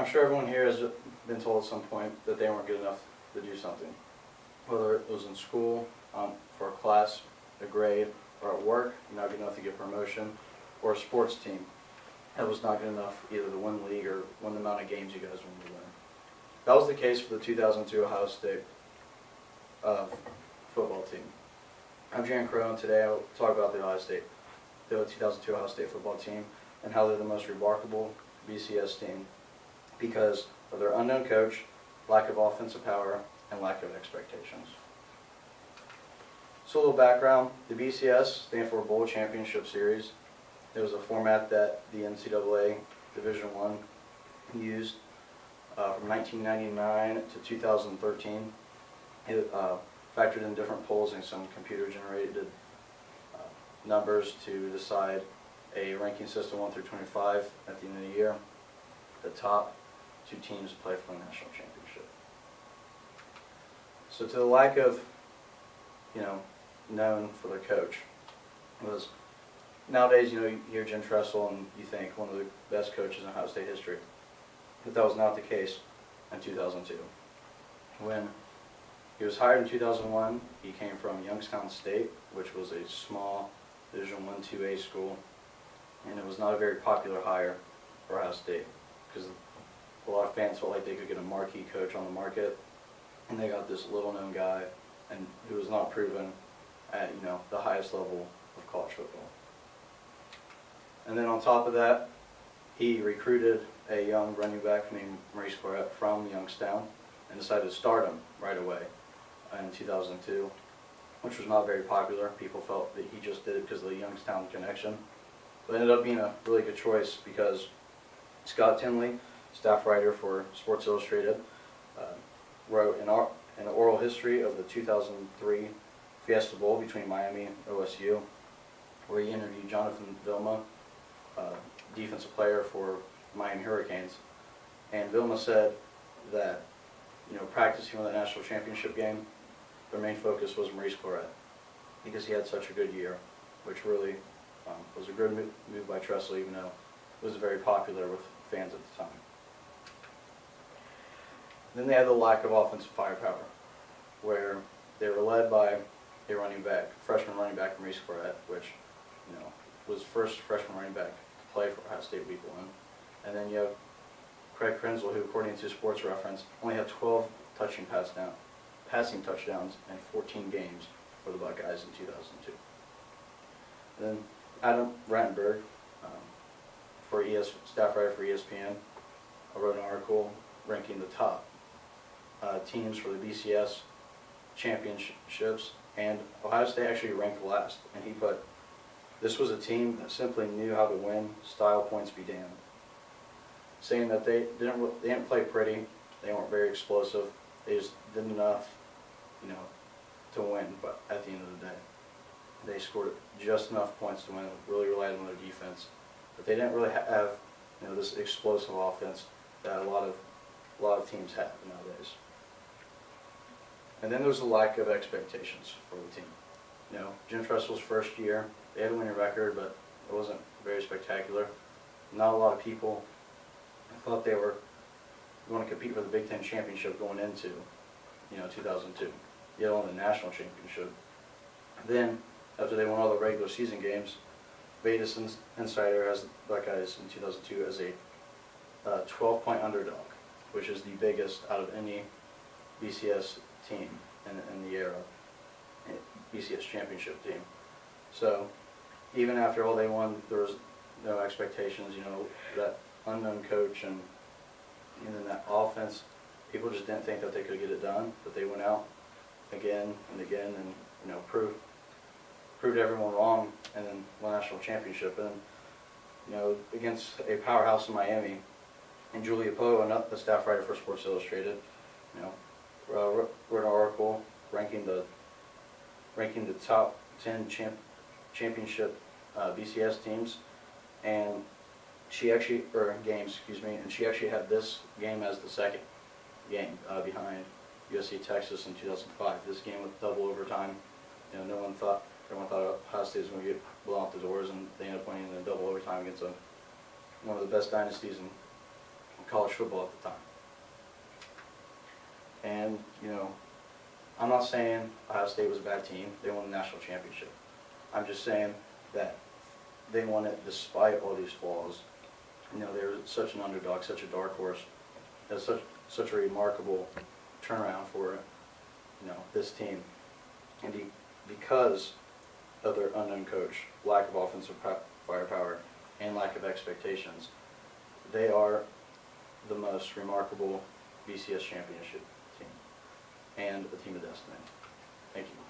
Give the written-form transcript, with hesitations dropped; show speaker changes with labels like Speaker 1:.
Speaker 1: I'm sure everyone here has been told at some point that they weren't good enough to do something. Whether it was in school, for a class, a grade, or at work, you're not good enough to get promotion, or a sports team that was not good enough either to win the league or win the amount of games you guys wanted to win. That was the case for the 2002 Ohio State football team. I'm Jan Crow, and today I'll talk about the 2002 Ohio State football team and how they're the most remarkable BCS team because of their unknown coach, lack of offensive power, and lack of expectations. So a little background, the BCS stands for Bowl Championship Series. It was a format that the NCAA Division I used from 1999 to 2013. It factored in different polls and some computer-generated numbers to decide a ranking system 1 through 25 at the end of the year. The top two teams play for the national championship. So to the lack of, known for their coach, was nowadays, you hear Jim Tressel and you think one of the best coaches in Ohio State history. But that was not the case in 2002. When he was hired in 2001, he came from Youngstown State, which was a small Division I 2A school, and it was not a very popular hire for Ohio State because a lot of fans felt like they could get a marquee coach on the market, and they got this little-known guy and who was not proven at the highest level of college football. And then on top of that, he recruited a young running back named Maurice Clarett from Youngstown and decided to start him right away in 2002, which was not very popular. People felt that he just did it because of the Youngstown connection. But it ended up being a really good choice because Scott Tinley, staff writer for Sports Illustrated, wrote an oral history of the 2003 Fiesta Bowl between Miami and OSU, where he interviewed Jonathan Vilma, defensive player for Miami Hurricanes. And Vilma said that, practicing for the national championship game, their main focus was Maurice Clarett because he had such a good year, which really was a good move by Tressel, even though it was very popular with fans at the time. Then they had the lack of offensive firepower, where they were led by a freshman running back, Maurice Clarett, which was first freshman running back to play for Ohio State Week 1. And then you have Craig Krenzel, who, according to Sports Reference, only had 12 passing touchdowns in 14 games for the Buckeyes in 2002. And then Adam Rattenberg, staff writer for ESPN, wrote an article ranking the top teams for the BCS championships, and Ohio State actually ranked last. And he put, this was a team that simply knew how to win, style points be damned. Saying that they didn't play pretty, they weren't very explosive, they just did enough, to win. But at the end of the day, they scored just enough points to win. Really relied on their defense, but they didn't really have, this explosive offense that a lot of teams have nowadays. And then there's a lack of expectations for the team. Jim Tressel's first year, they had a winning record, but it wasn't very spectacular. Not a lot of people thought they were going to compete for the Big Ten championship going into, 2002, yet alone the national championship. Then, after they won all the regular season games, Vegas Insider has the Buckeyes in 2002 as a 12-point underdog, which is the biggest out of any BCS team in the era, BCS championship team. So even after all they won, there was no expectations, that unknown coach and then that offense, people just didn't think that they could get it done, but they went out again and again and, proved everyone wrong and then won a national championship. And, against a powerhouse in Miami, and Julia Poe, the staff writer for Sports Illustrated, wrote an article ranking the top 10 championship BCS teams, and games, and she actually had this game as the second game behind USC Texas in 2005. This game with double overtime. Everyone thought Ohio State was going to get blown out the doors, and they ended up winning in double overtime against one of the best dynasties in college football at the time. And, you know, I'm not saying Ohio State was a bad team. They won the national championship. I'm just saying that they won it despite all these flaws. You know, they were such an underdog, such a dark horse. It was such a remarkable turnaround for, you know, this team. And because of their unknown coach, lack of offensive firepower, and lack of expectations, they are the most remarkable BCS championship team and a team of destiny. Thank you.